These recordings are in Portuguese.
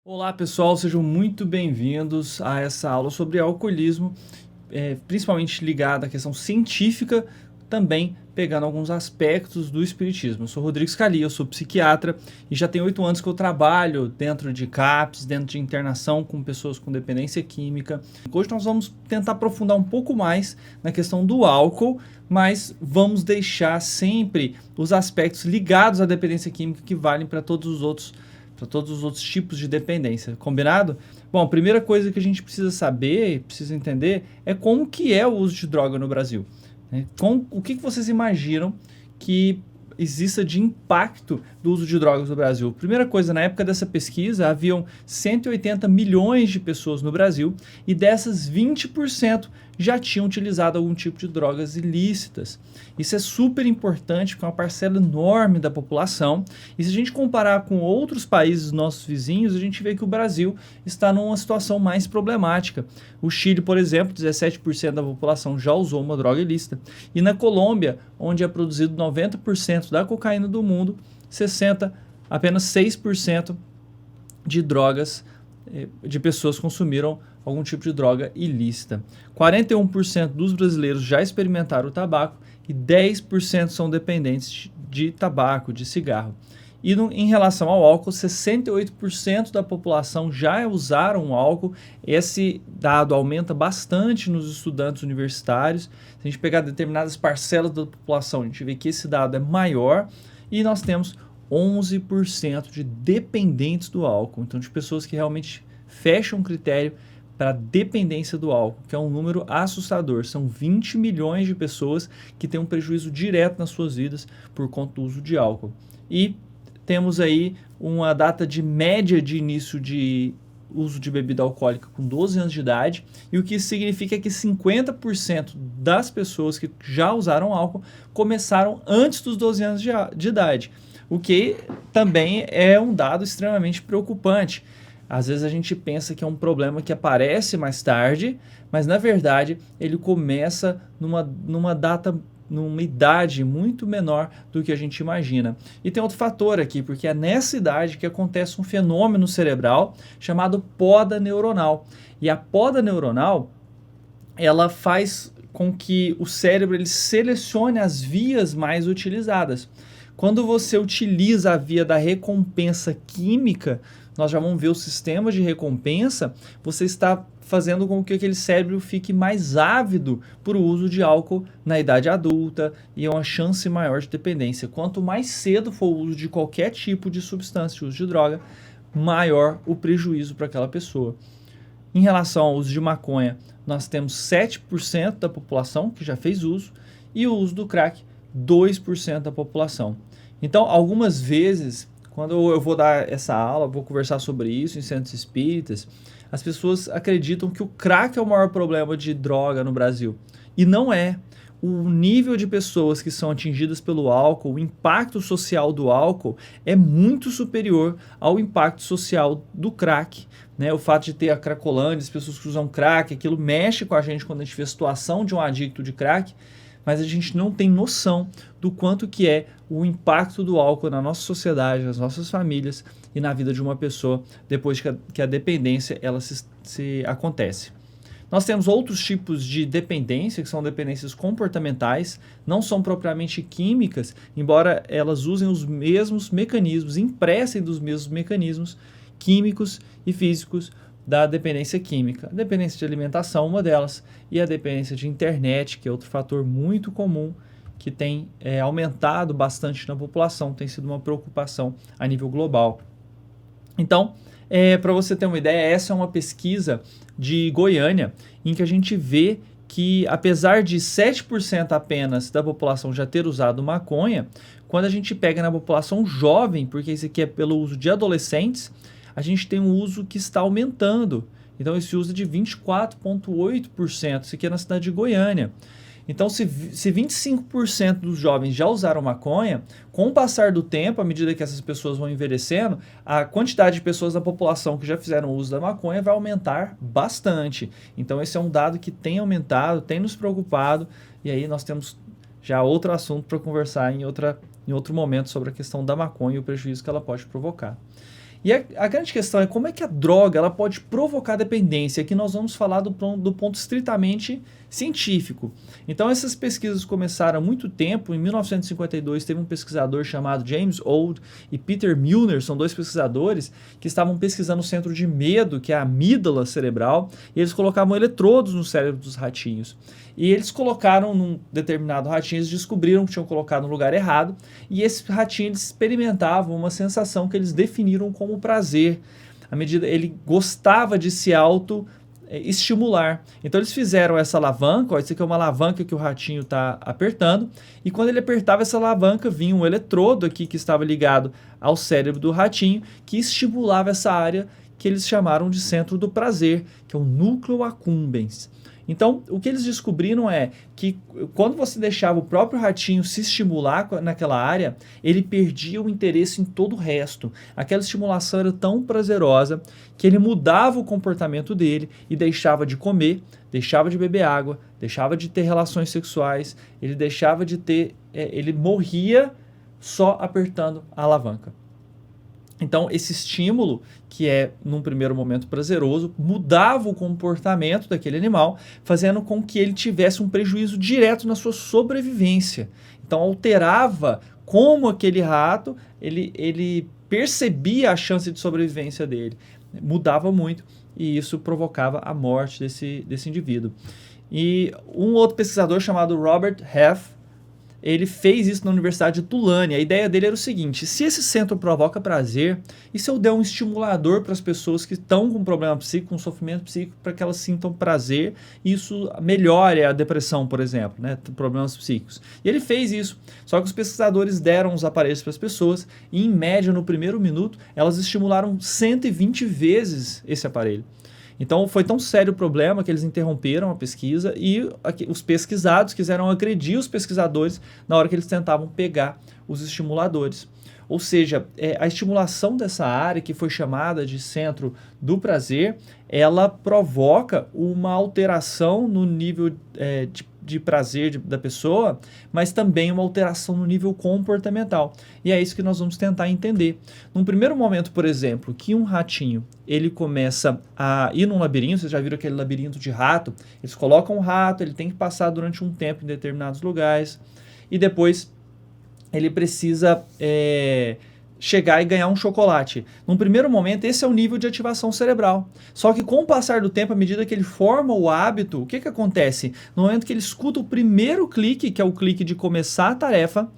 Olá pessoal, sejam muito bem-vindos a essa aula sobre alcoolismo, principalmente ligada à questão científica, também pegando alguns aspectos do espiritismo. Eu sou Rodrigo Scali, eu sou psiquiatra e já tem 8 anos que eu trabalho dentro de CAPS, dentro de internação com pessoas com dependência química. Hoje nós vamos tentar aprofundar um pouco mais na questão do álcool, mas vamos deixar sempre os aspectos ligados à dependência química que valem para todos os outros tipos de dependência, combinado? Bom, a primeira coisa que a gente precisa saber, precisa entender, é como que é o uso de droga no Brasil. Né? O que vocês imaginam que exista de impacto do uso de drogas no Brasil? Primeira coisa, na época dessa pesquisa, haviam 180 milhões de pessoas no Brasil e dessas 20% já tinham utilizado algum tipo de drogas ilícitas. Isso é super importante porque é uma parcela enorme da população. E se a gente comparar com outros países nossos vizinhos, a gente vê que o Brasil está numa situação mais problemática. O Chile, por exemplo, 17% da população já usou uma droga ilícita. E na Colômbia, onde é produzido 90% da cocaína do mundo, apenas 6% de drogas, de pessoas consumiram algum tipo de droga ilícita. 41% dos brasileiros já experimentaram o tabaco e 10% são dependentes de tabaco, de cigarro. E em relação ao álcool, 68% da população já usaram álcool. Esse dado aumenta bastante nos estudantes universitários. Se a gente pegar determinadas parcelas da população, a gente vê que esse dado é maior. E nós temos 11% de dependentes do álcool. Então, de pessoas que realmente fecham um critério para dependência do álcool, que é um número assustador. São 20 milhões de pessoas que têm um prejuízo direto nas suas vidas por conta do uso de álcool. E temos aí uma data de média de início de uso de bebida alcoólica com 12 anos de idade, e o que isso significa é que 50% das pessoas que já usaram álcool começaram antes dos 12 anos de idade, o que também é um dado extremamente preocupante. Às vezes a gente pensa que é um problema que aparece mais tarde, mas na verdade ele começa numa idade muito menor do que a gente imagina. E tem outro fator aqui, porque é nessa idade que acontece um fenômeno cerebral chamado poda neuronal. E a poda neuronal, ela faz com que o cérebro ele selecione as vias mais utilizadas. Quando você utiliza a via da recompensa química, nós já vamos ver o sistema de recompensa, você está fazendo com que aquele cérebro fique mais ávido por uso de álcool na idade adulta e é uma chance maior de dependência. Quanto mais cedo for o uso de qualquer tipo de substância, uso de droga, maior o prejuízo para aquela pessoa. Em relação ao uso de maconha, nós temos 7% da população que já fez uso e o uso do crack, 2% da população. Então, algumas vezes, quando eu vou dar essa aula, vou conversar sobre isso em centros espíritas, as pessoas acreditam que o crack é o maior problema de droga no Brasil. E não é. O nível de pessoas que são atingidas pelo álcool, o impacto social do álcool é muito superior ao impacto social do crack. Né? O fato de ter a cracolândia, as pessoas que usam crack, aquilo mexe com a gente quando a gente vê a situação de um adicto de crack, mas a gente não tem noção do quanto que é o impacto do álcool na nossa sociedade, nas nossas famílias e na vida de uma pessoa depois que a dependência ela se acontece. Nós temos outros tipos de dependência, que são dependências comportamentais, não são propriamente químicas, embora elas usem os mesmos mecanismos, emprestem dos mesmos mecanismos químicos e físicos da dependência química. A dependência de alimentação, uma delas, e a dependência de internet, que é outro fator muito comum, que tem aumentado bastante na população, tem sido uma preocupação a nível global. Então, para você ter uma ideia, essa é uma pesquisa de Goiânia, em que a gente vê que, apesar de 7% apenas da população já ter usado maconha, quando a gente pega na população jovem, porque isso aqui é pelo uso de adolescentes, a gente tem um uso que está aumentando. Então, esse uso é de 24,8%, isso aqui é na cidade de Goiânia. Então, se 25% dos jovens já usaram maconha, com o passar do tempo, à medida que essas pessoas vão envelhecendo, a quantidade de pessoas da população que já fizeram uso da maconha vai aumentar bastante. Então, esse é um dado que tem aumentado, tem nos preocupado, e aí nós temos já outro assunto para conversar em outro momento sobre a questão da maconha e o prejuízo que ela pode provocar. E a grande questão é como é que a droga ela pode provocar dependência. Aqui nós vamos falar do ponto estritamente científico. Então essas pesquisas começaram há muito tempo. Em 1952 teve um pesquisador chamado James Old e Peter Milner, são dois pesquisadores que estavam pesquisando o centro de medo, que é a amígdala cerebral, e eles colocavam eletrodos no cérebro dos ratinhos. E eles colocaram num determinado ratinho, eles descobriram que tinham colocado no lugar errado, e esse ratinho eles experimentavam uma sensação que eles definiram como prazer. À medida ele gostava de se estimular. Então eles fizeram essa alavanca, ó, isso aqui é uma alavanca que o ratinho está apertando, e quando ele apertava essa alavanca, vinha um eletrodo aqui que estava ligado ao cérebro do ratinho, que estimulava essa área que eles chamaram de centro do prazer, que é o núcleo accumbens. Então, o que eles descobriram é que quando você deixava o próprio ratinho se estimular naquela área, ele perdia o interesse em todo o resto. Aquela estimulação era tão prazerosa que ele mudava o comportamento dele e deixava de comer, deixava de beber água, deixava de ter relações sexuais, ele deixava de ter... ele morria só apertando a alavanca. Então, esse estímulo, que é, num primeiro momento, prazeroso, mudava o comportamento daquele animal, fazendo com que ele tivesse um prejuízo direto na sua sobrevivência. Então, alterava como aquele rato, ele percebia a chance de sobrevivência dele. Mudava muito e isso provocava a morte desse indivíduo. E um outro pesquisador chamado Robert Half, ele fez isso na Universidade de Tulane. A ideia dele era o seguinte: se esse centro provoca prazer, e se eu der um estimulador para as pessoas que estão com problema psíquico, com sofrimento psíquico, para que elas sintam prazer, e isso melhore a depressão, por exemplo, né, problemas psíquicos. E ele fez isso, só que os pesquisadores deram os aparelhos para as pessoas, e em média, no primeiro minuto, elas estimularam 120 vezes esse aparelho. Então foi tão sério o problema que eles interromperam a pesquisa e os pesquisados quiseram agredir os pesquisadores na hora que eles tentavam pegar os estimuladores. Ou seja, a estimulação dessa área, que foi chamada de centro do prazer, ela provoca uma alteração no nível de prazer da pessoa, mas também uma alteração no nível comportamental. E é isso que nós vamos tentar entender. Num primeiro momento, por exemplo, que um ratinho ele começa a ir num labirinto, vocês já viram aquele labirinto de rato, eles colocam um rato, ele tem que passar durante um tempo em determinados lugares, e depois ele precisa chegar e ganhar um chocolate. Num primeiro momento, esse é o nível de ativação cerebral. Só que com o passar do tempo, à medida que ele forma o hábito, o que acontece? No momento que ele escuta o primeiro clique, que é o clique de começar a tarefa,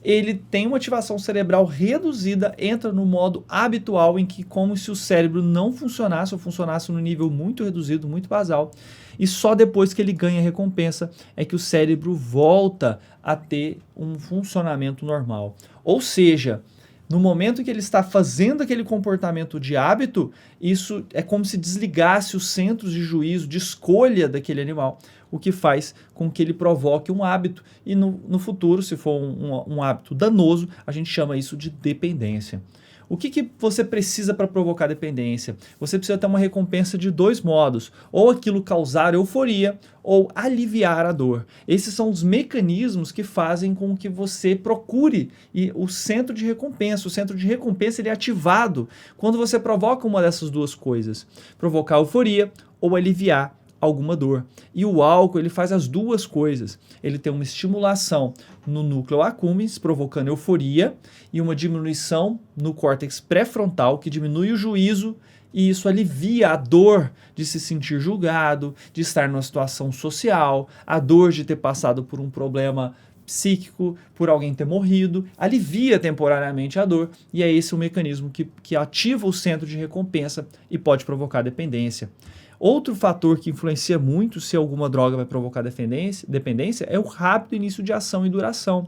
ele tem uma ativação cerebral reduzida, entra no modo habitual, em que como se o cérebro não funcionasse, ou funcionasse no nível muito reduzido, muito basal, e só depois que ele ganha recompensa é que o cérebro volta a ter um funcionamento normal. Ou seja, no momento que ele está fazendo aquele comportamento de hábito, isso é como se desligasse os centros de juízo, de escolha daquele animal, o que faz com que ele provoque um hábito. E no futuro, se for um hábito danoso, a gente chama isso de dependência. O que você precisa para provocar dependência? Você precisa ter uma recompensa de dois modos: ou aquilo causar euforia, ou aliviar a dor. Esses são os mecanismos que fazem com que você procure o centro de recompensa. O centro de recompensa ele é ativado quando você provoca uma dessas duas coisas: provocar euforia ou aliviar alguma dor. E o álcool ele faz as duas coisas. Ele tem uma estimulação no núcleo accumbens, provocando euforia, e uma diminuição no córtex pré-frontal, que diminui o juízo, e isso alivia a dor de se sentir julgado, de estar numa situação social, a dor de ter passado por um problema psíquico, por alguém ter morrido, alivia temporariamente a dor, e é esse o mecanismo que ativa o centro de recompensa e pode provocar dependência. Outro fator que influencia muito se alguma droga vai provocar dependência é o rápido início de ação e duração.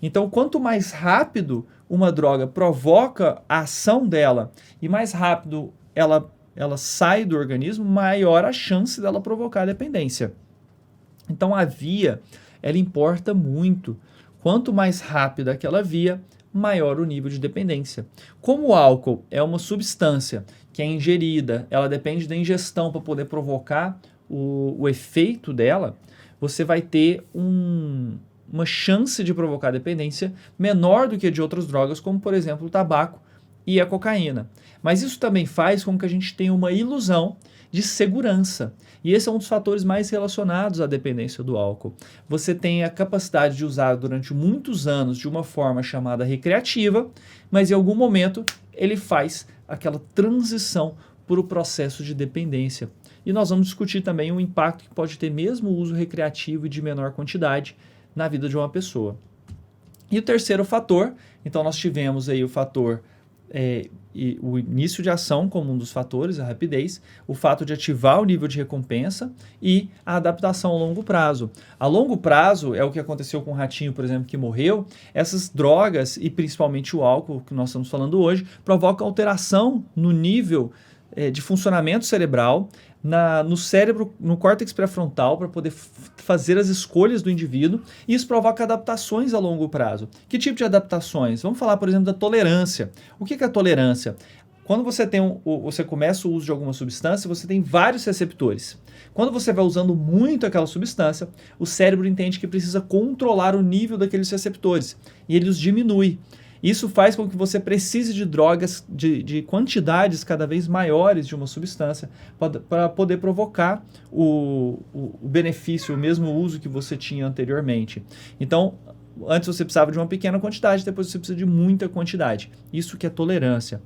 Então, quanto mais rápido uma droga provoca a ação dela e mais rápido ela sai do organismo, maior a chance dela provocar dependência. Então, a via, ela importa muito. Quanto mais rápida aquela via, maior o nível de dependência. Como o álcool é uma substância que é ingerida, ela depende da ingestão para poder provocar o efeito dela, você vai ter uma chance de provocar dependência menor do que de outras drogas, como por exemplo o tabaco e a cocaína. Mas isso também faz com que a gente tenha uma ilusão de segurança. E esse é um dos fatores mais relacionados à dependência do álcool. Você tem a capacidade de usar durante muitos anos de uma forma chamada recreativa, mas em algum momento ele faz aquela transição para o processo de dependência. E nós vamos discutir também o impacto que pode ter mesmo o uso recreativo e de menor quantidade na vida de uma pessoa. E o terceiro fator, então nós tivemos aí o fator e o início de ação como um dos fatores, a rapidez, o fato de ativar o nível de recompensa e a adaptação a longo prazo. A longo prazo é o que aconteceu com o ratinho, por exemplo, que morreu. Essas drogas, e principalmente o álcool, que nós estamos falando hoje, provocam alteração no nível de funcionamento cerebral, no cérebro, no córtex pré-frontal, para poder fazer as escolhas do indivíduo, e isso provoca adaptações a longo prazo. Que tipo de adaptações? Vamos falar, por exemplo, da tolerância. O que é a tolerância? Quando você começa o uso de alguma substância, você tem vários receptores. Quando você vai usando muito aquela substância, o cérebro entende que precisa controlar o nível daqueles receptores, e ele os diminui. Isso faz com que você precise de drogas de quantidades cada vez maiores de uma substância para poder provocar o benefício, o mesmo uso que você tinha anteriormente. Então, antes você precisava de uma pequena quantidade, depois você precisa de muita quantidade. Isso que é tolerância.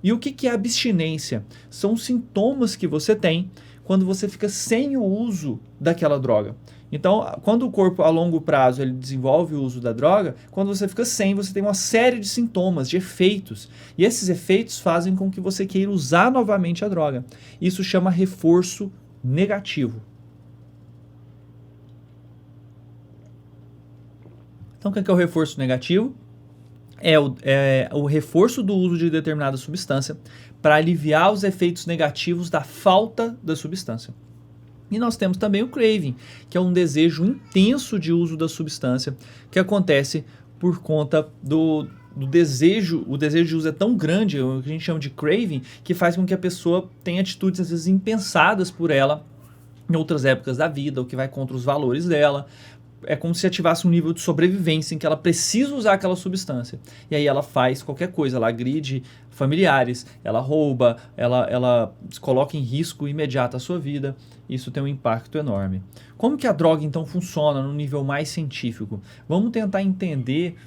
E o que é abstinência? São sintomas que você tem quando você fica sem o uso daquela droga. Então, quando o corpo a longo prazo ele desenvolve o uso da droga, quando você fica sem, você tem uma série de sintomas, de efeitos. E esses efeitos fazem com que você queira usar novamente a droga. Isso chama reforço negativo. Então, o que é o reforço negativo? É o reforço do uso de determinada substância para aliviar os efeitos negativos da falta da substância. E nós temos também o craving, que é um desejo intenso de uso da substância, que acontece por conta do desejo. O desejo de uso é tão grande, o que a gente chama de craving, que faz com que a pessoa tenha atitudes às vezes impensadas por ela em outras épocas da vida, o que vai contra os valores dela. É como se ativasse um nível de sobrevivência em que ela precisa usar aquela substância. E aí ela faz qualquer coisa, ela agride familiares, ela rouba, ela coloca em risco imediato a sua vida. Isso tem um impacto enorme. Como que a droga então funciona no nível mais científico? Vamos tentar entender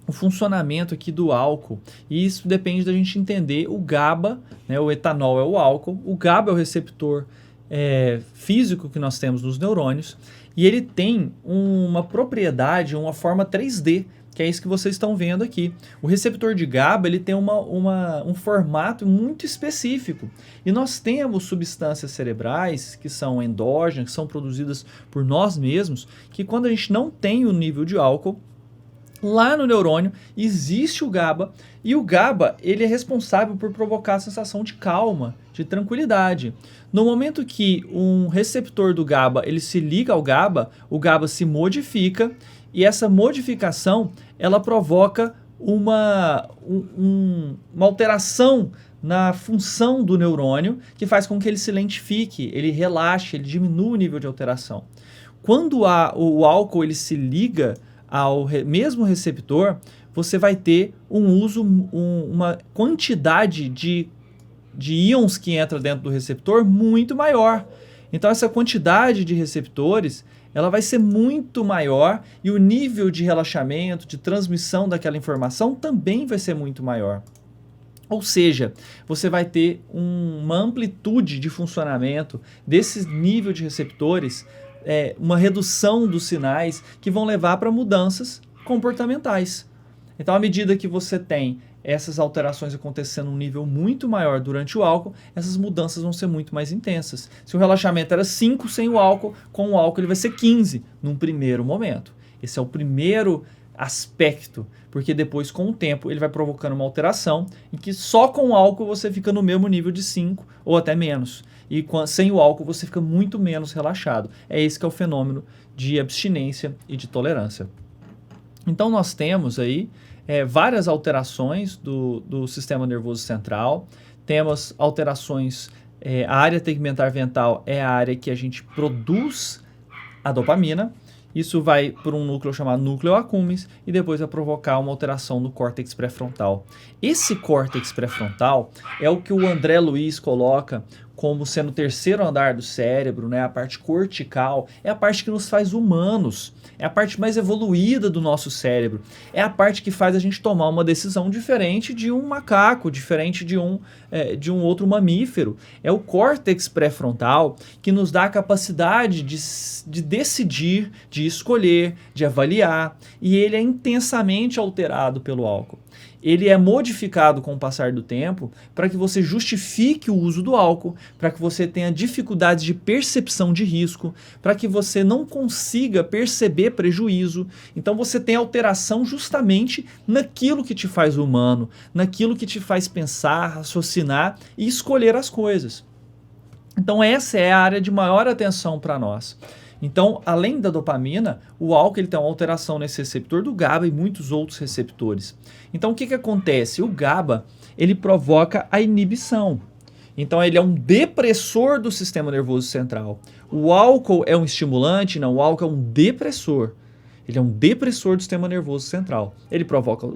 o funcionamento aqui do álcool. E isso depende da gente entender o GABA, né? O etanol é o álcool, o GABA é o receptor físico que nós temos nos neurônios, e ele tem uma propriedade, uma forma 3D, que é isso que vocês estão vendo aqui. O receptor de GABA ele tem um formato muito específico. E nós temos substâncias cerebrais que são endógenas, que são produzidas por nós mesmos, que quando a gente não tem o nível de álcool, lá no neurônio existe o GABA, e o GABA ele é responsável por provocar a sensação de calma, de tranquilidade. No momento que um receptor do GABA ele se liga ao GABA, o GABA se modifica, e essa modificação ela provoca uma alteração na função do neurônio, que faz com que ele se lentifique, ele relaxe, ele diminua o nível de alteração. Quando o álcool ele se liga ao mesmo receptor, você vai ter uma quantidade de íons que entra dentro do receptor muito maior. Então essa quantidade de receptores ela vai ser muito maior, e o nível de relaxamento, de transmissão daquela informação também vai ser muito maior. Ou seja, você vai ter uma amplitude de funcionamento desse nível de receptores, uma redução dos sinais que vão levar para mudanças comportamentais. Então, à medida que você tem essas alterações acontecendo num nível muito maior durante o álcool, essas mudanças vão ser muito mais intensas. Se o relaxamento era 5 sem o álcool, com o álcool ele vai ser 15 num primeiro momento. Esse é o primeiro aspecto, porque depois, com o tempo, ele vai provocando uma alteração em que só com o álcool você fica no mesmo nível de 5 ou até menos. E sem o álcool você fica muito menos relaxado. É esse que é o fenômeno de abstinência e de tolerância. Então nós temos aí várias alterações do sistema nervoso central. Temos alterações, a área tegmentar ventral é a área que a gente produz a dopamina, Isso vai por um núcleo chamado núcleo accumbens e depois vai provocar uma alteração no córtex pré-frontal. Esse córtex pré-frontal é o que o André Luiz coloca como sendo o terceiro andar do cérebro, né? A parte cortical, é a parte que nos faz humanos, é a parte mais evoluída do nosso cérebro, é a parte que faz a gente tomar uma decisão diferente de um macaco, diferente de um outro mamífero. É o córtex pré-frontal que nos dá a capacidade de decidir, de escolher, de avaliar, e ele é intensamente alterado pelo álcool. Ele é modificado com o passar do tempo para que você justifique o uso do álcool, para que você tenha dificuldades de percepção de risco, para que você não consiga perceber prejuízo. Então você tem alteração justamente naquilo que te faz humano, naquilo que te faz pensar, raciocinar e escolher as coisas. Então essa é a área de maior atenção para nós. Então, além da dopamina, o álcool ele tem uma alteração nesse receptor do GABA e muitos outros receptores. Então, o que acontece? O GABA ele provoca a inibição. Então, ele é um depressor do sistema nervoso central. O álcool é um estimulante? Não, o álcool é um depressor. Ele é um depressor do sistema nervoso central. Ele provoca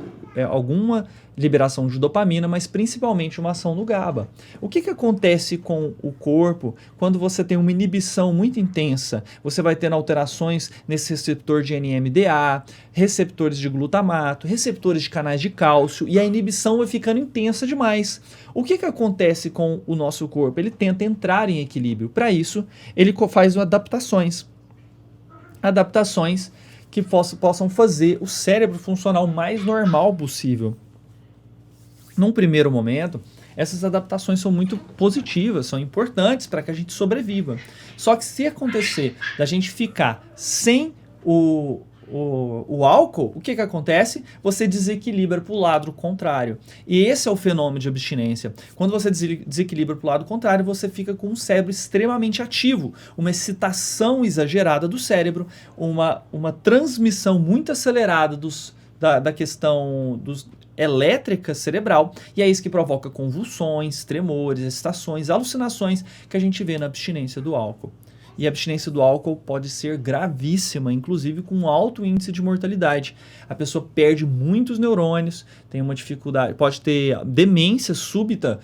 alguma liberação de dopamina, mas principalmente uma ação no GABA. O que acontece com o corpo quando você tem uma inibição muito intensa? Você vai tendo alterações nesse receptor de NMDA, receptores de glutamato, receptores de canais de cálcio, e a inibição vai ficando intensa demais. O que acontece com o nosso corpo? Ele tenta entrar em equilíbrio. Para isso, ele faz adaptações. Adaptações que possam fazer o cérebro funcionar o mais normal possível. Num primeiro momento, essas adaptações são muito positivas, são importantes para que a gente sobreviva. Só que se acontecer da gente ficar sem o álcool, o que acontece? Você desequilibra para o lado contrário. E esse é o fenômeno de abstinência. Quando você desequilibra para o lado contrário, você fica com um cérebro extremamente ativo, uma excitação exagerada do cérebro, uma transmissão muito acelerada da questão elétrica cerebral, e é isso que provoca convulsões, tremores, excitações, alucinações que a gente vê na abstinência do álcool. E a abstinência do álcool pode ser gravíssima, inclusive com alto índice de mortalidade. A pessoa perde muitos neurônios, tem uma dificuldade, pode ter demência súbita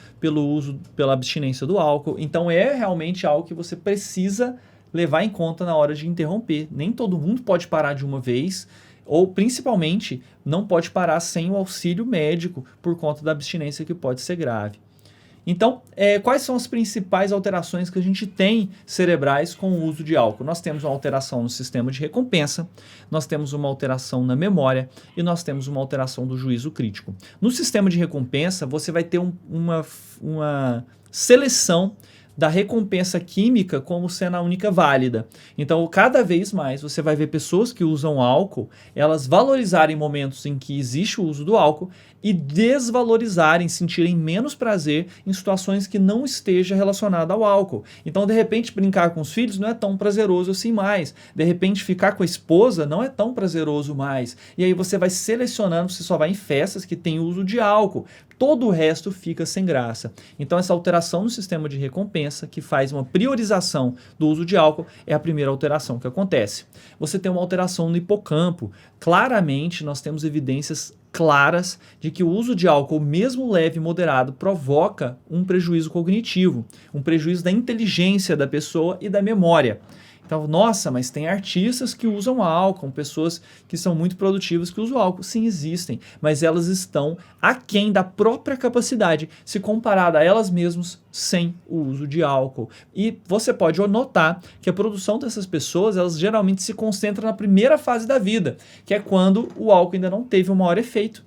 pela abstinência do álcool. Então é realmente algo que você precisa levar em conta na hora de interromper. Nem todo mundo pode parar de uma vez, ou principalmente não pode parar sem o auxílio médico por conta da abstinência que pode ser grave. Então, quais são as principais alterações que a gente tem cerebrais com o uso de álcool? Nós temos uma alteração no sistema de recompensa, nós temos uma alteração na memória e nós temos uma alteração do juízo crítico. No sistema de recompensa, você vai ter uma seleção da recompensa química como sendo a única válida. Então, cada vez mais você vai ver pessoas que usam álcool, elas valorizarem momentos em que existe o uso do álcool e desvalorizarem, sentirem menos prazer em situações que não esteja relacionada ao álcool. Então, de repente, brincar com os filhos não é tão prazeroso assim mais. De repente, ficar com a esposa não é tão prazeroso mais. E aí você vai selecionando, você só vai em festas que tem uso de álcool. Todo o resto fica sem graça. Então, essa alteração no sistema de recompensa, que faz uma priorização do uso de álcool, é a primeira alteração que acontece. Você tem uma alteração no hipocampo. Claramente, nós temos evidências claras de que o uso de álcool, mesmo leve e moderado, provoca um prejuízo cognitivo, um prejuízo da inteligência da pessoa e da memória. Então, nossa, mas tem artistas que usam álcool, pessoas que são muito produtivas que usam álcool. Sim, existem, mas elas estão aquém da própria capacidade, se comparada a elas mesmas sem o uso de álcool. E você pode notar que a produção dessas pessoas, elas geralmente se concentram na primeira fase da vida, que é quando o álcool ainda não teve o maior efeito.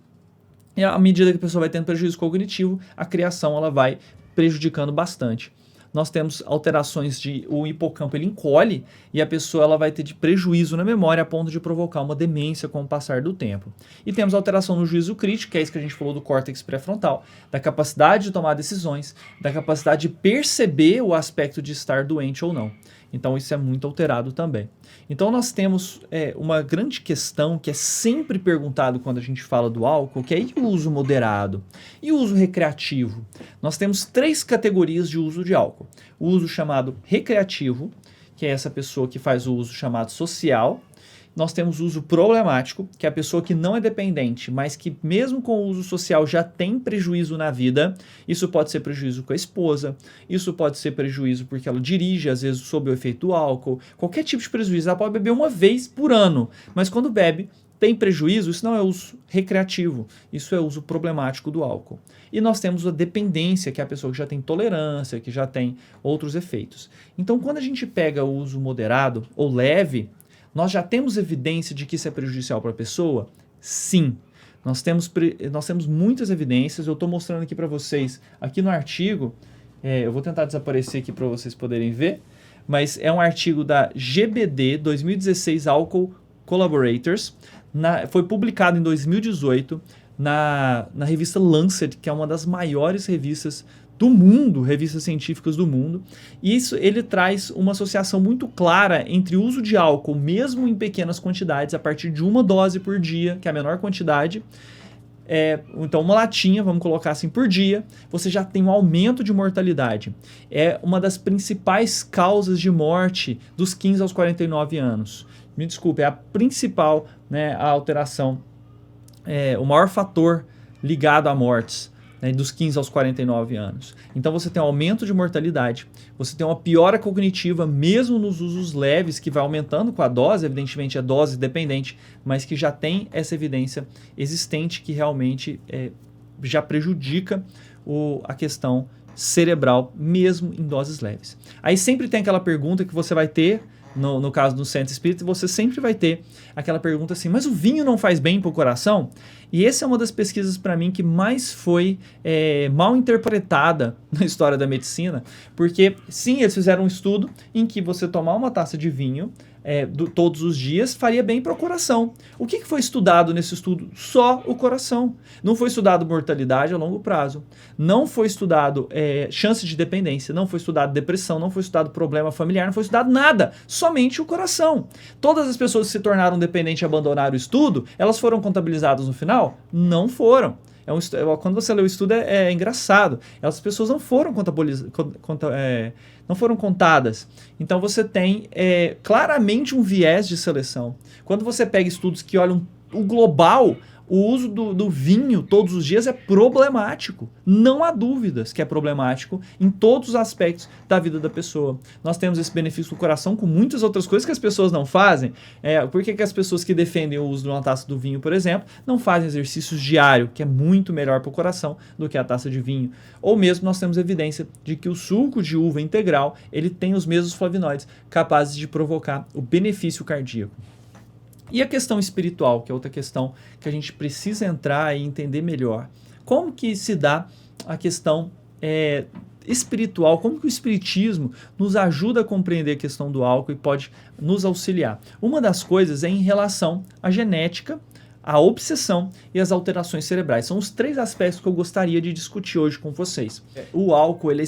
E à medida que a pessoa vai tendo prejuízo cognitivo, a criação ela vai prejudicando bastante. Nós temos alterações o hipocampo ele encolhe e a pessoa ela vai ter de prejuízo na memória a ponto de provocar uma demência com o passar do tempo. E temos alteração no juízo crítico, que é isso que a gente falou do córtex pré-frontal, da capacidade de tomar decisões, da capacidade de perceber o aspecto de estar doente ou não. Então isso é muito alterado também. Então nós temos uma grande questão que é sempre perguntado quando a gente fala do álcool, que é e o uso moderado? E o uso recreativo? Nós temos 3 categorias de uso de álcool. O uso chamado recreativo, que é essa pessoa que faz o uso chamado social, nós temos uso problemático, que é a pessoa que não é dependente, mas que mesmo com o uso social já tem prejuízo na vida. Isso pode ser prejuízo com a esposa, isso pode ser prejuízo porque ela dirige, às vezes, sob o efeito do álcool. Qualquer tipo de prejuízo. Ela pode beber uma vez por ano, mas quando bebe, tem prejuízo. Isso não é uso recreativo, isso é uso problemático do álcool. E nós temos a dependência, que é a pessoa que já tem tolerância, que já tem outros efeitos. Então, quando a gente pega o uso moderado ou leve, nós já temos evidência de que isso é prejudicial para a pessoa? Sim. Nós temos muitas evidências. Eu estou mostrando aqui para vocês, aqui no artigo, eu vou tentar desaparecer aqui para vocês poderem ver, mas é um artigo da GBD 2016 Alcohol Collaborators, foi publicado em 2018 na revista Lancet, que é uma das maiores revistas do mundo, revistas científicas do mundo. E isso, ele traz uma associação muito clara entre o uso de álcool, mesmo em pequenas quantidades, a partir de uma dose por dia, que é a menor quantidade. Então, uma latinha, vamos colocar assim, por dia, você já tem um aumento de mortalidade. É uma das principais causas de morte dos 15 aos 49 anos. Me desculpe, é a principal, né, a alteração, o maior fator ligado a mortes, né, dos 15 aos 49 anos. Então você tem um aumento de mortalidade, você tem uma piora cognitiva mesmo nos usos leves, que vai aumentando com a dose, evidentemente é dose dependente, mas que já tem essa evidência existente que realmente já prejudica a questão cerebral, mesmo em doses leves. Aí sempre tem aquela pergunta que você vai ter, no caso do centro espírita, você sempre vai ter aquela pergunta assim, mas o vinho não faz bem para o coração? E essa é uma das pesquisas para mim que mais foi mal interpretada na história da medicina, porque sim, eles fizeram um estudo em que você tomar uma taça de vinho todos os dias faria bem para o coração. O que foi estudado nesse estudo? Só o coração. Não foi estudado mortalidade a longo prazo. Não foi estudado chance de dependência. Não foi estudado depressão. Não foi estudado problema familiar. Não foi estudado nada. Somente o coração. Todas as pessoas que se tornaram dependentes e abandonaram o estudo, elas foram contabilizadas no final? Não foram. Quando você lê o estudo é engraçado. As pessoas não foram não foram contadas. Então você tem claramente um viés de seleção. Quando você pega estudos que olham o global, o uso do vinho todos os dias é problemático. Não há dúvidas que é problemático em todos os aspectos da vida da pessoa. Nós temos esse benefício do coração com muitas outras coisas que as pessoas não fazem. Por que as pessoas que defendem o uso de uma taça do vinho, por exemplo, não fazem exercícios diários, que é muito melhor para o coração do que a taça de vinho? Ou mesmo nós temos evidência de que o suco de uva integral, ele tem os mesmos flavonoides capazes de provocar o benefício cardíaco. E a questão espiritual, que é outra questão que a gente precisa entrar e entender melhor. Como que se dá a questão espiritual? Como que o espiritismo nos ajuda a compreender a questão do álcool e pode nos auxiliar? Uma das coisas é em relação à genética, a obsessão e as alterações cerebrais. São os três aspectos que eu gostaria de discutir hoje com vocês. O álcool, ele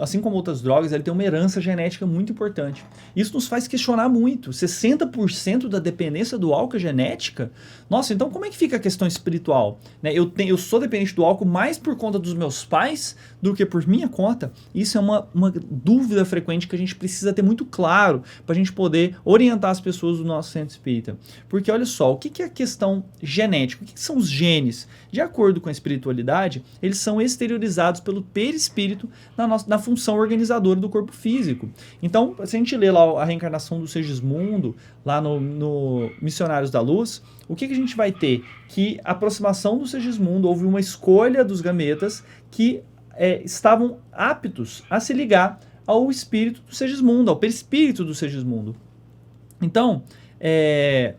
assim como outras drogas, ele tem uma herança genética muito importante. Isso nos faz questionar muito. 60% da dependência do álcool é genética? Nossa, então como é que fica a questão espiritual? Eu sou dependente do álcool mais por conta dos meus pais do que por minha conta? Isso é uma dúvida frequente que a gente precisa ter muito claro para a gente poder orientar as pessoas do nosso centro espírita. Porque olha só, o que é a questão genética? O que são os genes? De acordo com a espiritualidade, eles são exteriorizados pelo perispírito na função organizadora do corpo físico. Então, se a gente lê lá a reencarnação do Segismundo, lá no Missionários da Luz, o que a gente vai ter? Que a aproximação do Segismundo, houve uma escolha dos gametas que estavam aptos a se ligar ao espírito do Segismundo, ao perispírito do Segismundo. Então,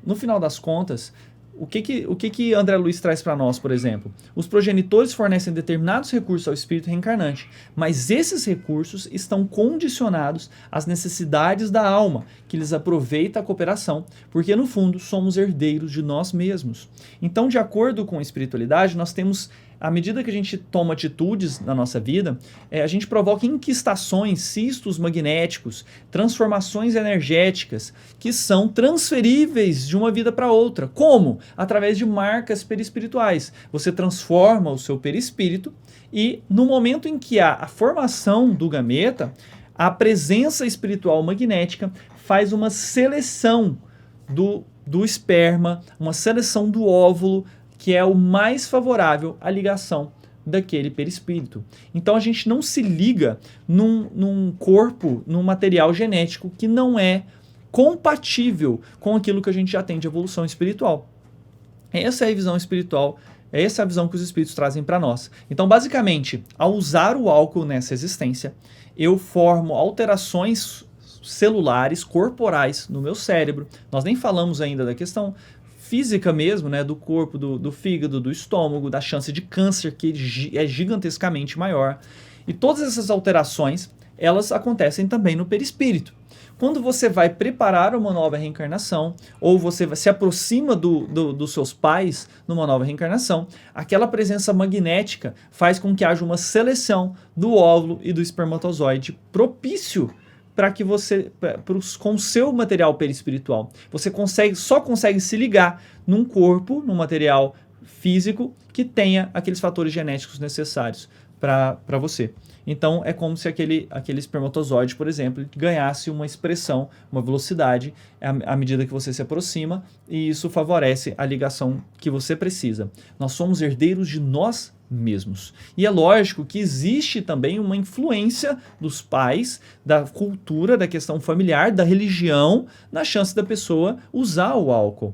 no final das contas, o que André Luiz traz para nós, por exemplo? Os progenitores fornecem determinados recursos ao espírito reencarnante, mas esses recursos estão condicionados às necessidades da alma, que lhes aproveita a cooperação, porque no fundo somos herdeiros de nós mesmos. Então, de acordo com a espiritualidade, nós temos, à medida que a gente toma atitudes na nossa vida, a gente provoca inquistações, cistos magnéticos, transformações energéticas que são transferíveis de uma vida para outra. Como? Através de marcas perispirituais. Você transforma o seu perispírito e no momento em que há a formação do gameta, a presença espiritual magnética faz uma seleção do esperma, uma seleção do óvulo, que é o mais favorável à ligação daquele perispírito. Então a gente não se liga num corpo, num material genético que não é compatível com aquilo que a gente já tem de evolução espiritual. Essa é a visão espiritual, essa é a visão que os espíritos trazem para nós. Então, basicamente, ao usar o álcool nessa existência, eu formo alterações celulares, corporais no meu cérebro. Nós nem falamos ainda da questão física mesmo, né, do corpo, do fígado, do estômago, da chance de câncer, que é gigantescamente maior. E todas essas alterações, elas acontecem também no perispírito. Quando você vai preparar uma nova reencarnação, ou você se aproxima dos seus pais numa nova reencarnação, aquela presença magnética faz com que haja uma seleção do óvulo e do espermatozoide propício para que você, com o seu material perispiritual, você só consegue se ligar num corpo, num material físico que tenha aqueles fatores genéticos necessários para você. Então, é como se aquele espermatozoide, por exemplo, ganhasse uma expressão, uma velocidade à medida que você se aproxima, e isso favorece a ligação que você precisa. Nós somos herdeiros de nós mesmos. E é lógico que existe também uma influência dos pais, da cultura, da questão familiar, da religião, na chance da pessoa usar o álcool.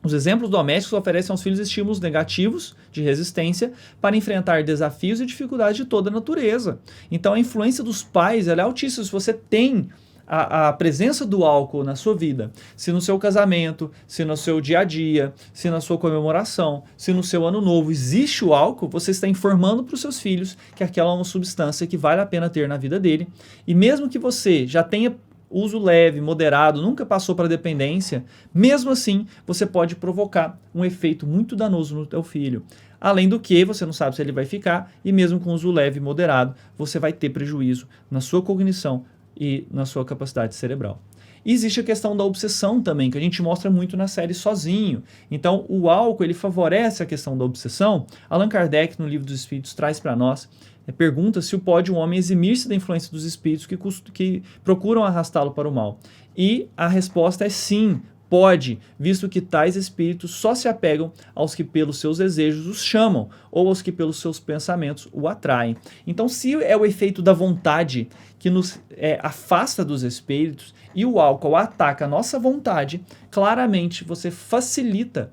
Os exemplos domésticos oferecem aos filhos estímulos negativos de resistência para enfrentar desafios e dificuldades de toda a natureza. Então a influência dos pais é altíssima. Se você tem a presença do álcool na sua vida, se no seu casamento, se no seu dia a dia, se na sua comemoração, se no seu ano novo existe o álcool, você está informando para os seus filhos que aquela é uma substância que vale a pena ter na vida dele. E mesmo que você já tenha uso leve, moderado, nunca passou para dependência, mesmo assim você pode provocar um efeito muito danoso no teu filho. Além do que, você não sabe se ele vai ficar, e mesmo com uso leve e moderado, você vai ter prejuízo na sua cognição e na sua capacidade cerebral. E existe a questão da obsessão também, que a gente mostra muito na série Sozinho. Então, o álcool, ele favorece a questão da obsessão. Allan Kardec, no Livro dos Espíritos, traz para nós, pergunta se pode um homem eximir-se da influência dos espíritos que procuram arrastá-lo para o mal. E a resposta é sim, pode, visto que tais espíritos só se apegam aos que pelos seus desejos os chamam, ou aos que pelos seus pensamentos o atraem. Então, se é o efeito da vontade que nos afasta dos espíritos e o álcool ataca a nossa vontade, claramente você facilita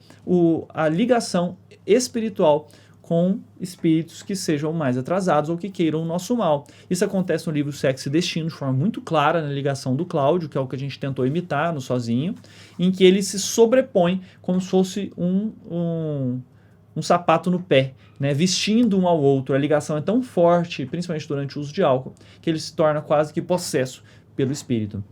a ligação espiritual com espíritos que sejam mais atrasados ou que queiram o nosso mal. Isso acontece no livro Sexo e Destino, de forma muito clara, na ligação do Cláudio, que é o que a gente tentou imitar no Sozinho, em que ele se sobrepõe como se fosse um sapato no pé, né, vestindo um ao outro. A ligação é tão forte, principalmente durante o uso de álcool, que ele se torna quase que possesso pelo espírito.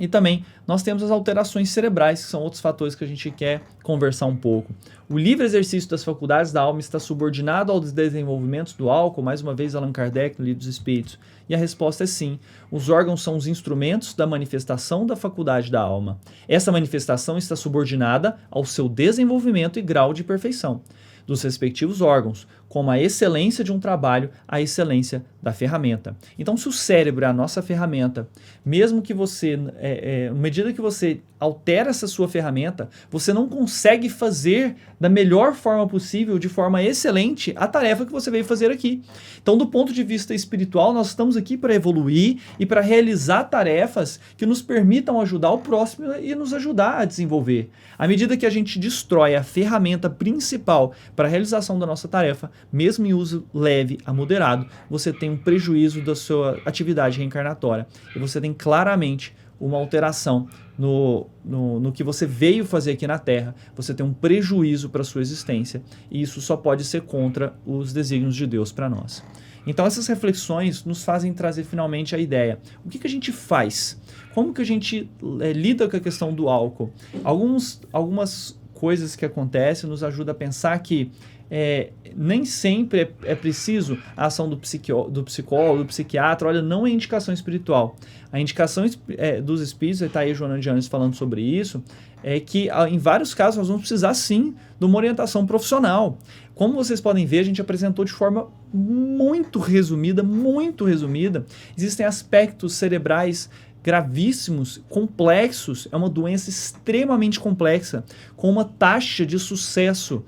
E também nós temos as alterações cerebrais, que são outros fatores que a gente quer conversar um pouco. O livre exercício das faculdades da alma está subordinado aos desenvolvimentos do álcool, mais uma vez Allan Kardec no Livro dos Espíritos. E a resposta é sim. Os órgãos são os instrumentos da manifestação da faculdade da alma. Essa manifestação está subordinada ao seu desenvolvimento e grau de perfeição dos respectivos órgãos, como a excelência de um trabalho, a excelência da ferramenta. Então, se o cérebro é a nossa ferramenta, mesmo que você, à medida que você altera essa sua ferramenta, você não consegue fazer da melhor forma possível, de forma excelente, a tarefa que você veio fazer aqui. Então, do ponto de vista espiritual, nós estamos aqui para evoluir e para realizar tarefas que nos permitam ajudar o próximo e nos ajudar a desenvolver. À medida que a gente destrói a ferramenta principal para a realização da nossa tarefa, mesmo em uso leve a moderado, você tem um prejuízo da sua atividade reencarnatória. E você tem claramente uma alteração no que você veio fazer aqui na Terra. Você tem um prejuízo para a sua existência. E isso só pode ser contra os desígnios de Deus para nós. Então essas reflexões nos fazem trazer finalmente a ideia. O que a gente faz? Como que a gente lida com a questão do álcool? Algumas coisas que acontecem nos ajudam a pensar que nem sempre é preciso a ação do psicólogo, do psiquiatra. Olha, não é indicação espiritual. A indicação dos espíritos, está aí Joana de Anjos falando sobre isso, é que em vários casos nós vamos precisar sim de uma orientação profissional. Como vocês podem ver, a gente apresentou de forma muito resumida. Existem aspectos cerebrais gravíssimos, complexos, é uma doença extremamente complexa, com uma taxa de sucesso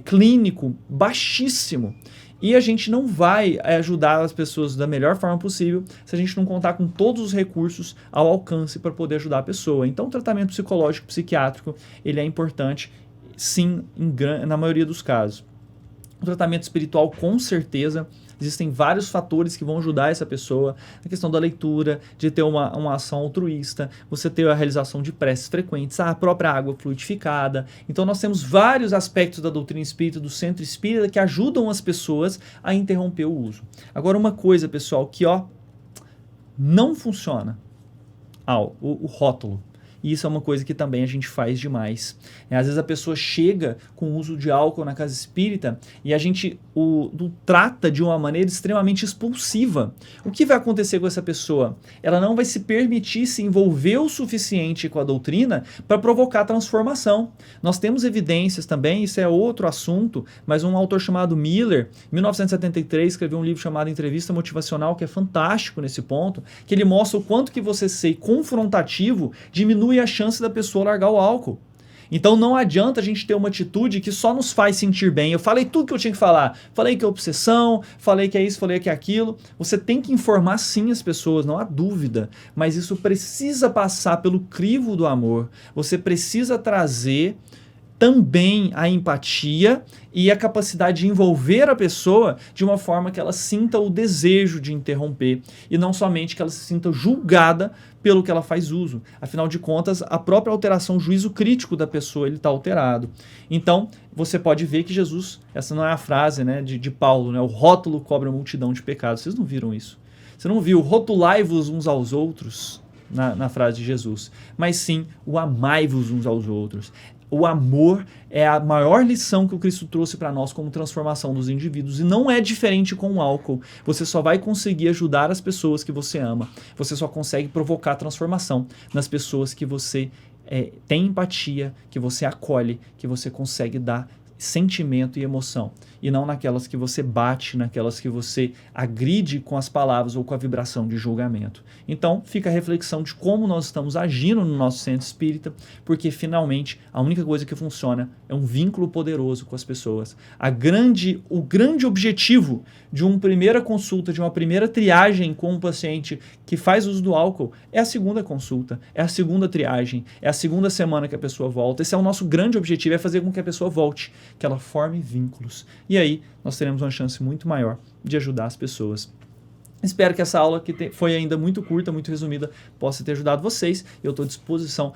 clínico baixíssimo. E a gente não vai ajudar as pessoas da melhor forma possível se a gente não contar com todos os recursos ao alcance para poder ajudar a pessoa. Então, o tratamento psicológico, psiquiátrico, ele é importante, sim, na maioria dos casos. O tratamento espiritual, com certeza, existem vários fatores que vão ajudar essa pessoa. A questão da leitura, de ter uma ação altruísta, você ter a realização de preces frequentes, a própria água fluidificada. Então nós temos vários aspectos da doutrina espírita, do centro espírita, que ajudam as pessoas a interromper o uso. Agora, uma coisa, pessoal, que não funciona. O rótulo. E isso é uma coisa que também a gente faz demais. Às vezes a pessoa chega com o uso de álcool na casa espírita e a gente o trata de uma maneira extremamente expulsiva. O que vai acontecer com essa pessoa? Ela não vai se permitir se envolver o suficiente com a doutrina para provocar transformação. Nós temos evidências também, isso é outro assunto, mas um autor chamado Miller, em 1973, escreveu um livro chamado Entrevista Motivacional, que é fantástico nesse ponto, que ele mostra o quanto que você ser confrontativo diminui a chance da pessoa largar o álcool. Então não adianta a gente ter uma atitude que só nos faz sentir bem. Eu falei tudo que eu tinha que falar. Falei que é obsessão, falei que é isso, falei que é aquilo. Você tem que informar sim as pessoas, não há dúvida. Mas isso precisa passar pelo crivo do amor. Você precisa trazer também a empatia e a capacidade de envolver a pessoa de uma forma que ela sinta o desejo de interromper e não somente que ela se sinta julgada pelo que ela faz uso. Afinal de contas, a própria alteração, o juízo crítico da pessoa, ele está alterado. Então, você pode ver que Jesus, essa não é a frase, né, de Paulo, né, o rótulo cobre a multidão de pecados. Vocês não viram isso? Você não viu rotulai-vos uns aos outros na frase de Jesus, mas sim o amai-vos uns aos outros. O amor é a maior lição que o Cristo trouxe para nós como transformação dos indivíduos e não é diferente com o álcool. Você só vai conseguir ajudar as pessoas que você ama. Você só consegue provocar transformação nas pessoas que você tem empatia, que você acolhe, que você consegue dar sentimento e emoção, e não naquelas que você bate, naquelas que você agride com as palavras ou com a vibração de julgamento. Então, fica a reflexão de como nós estamos agindo no nosso centro espírita, porque finalmente a única coisa que funciona é um vínculo poderoso com as pessoas. O grande objetivo de uma primeira consulta, de uma primeira triagem com um paciente que faz uso do álcool é a segunda consulta, é a segunda triagem, é a segunda semana que a pessoa volta. Esse é o nosso grande objetivo, é fazer com que a pessoa volte, que ela forme vínculos. E aí nós teremos uma chance muito maior de ajudar as pessoas. Espero que essa aula, que foi ainda muito curta, muito resumida, possa ter ajudado vocês. Eu estou à disposição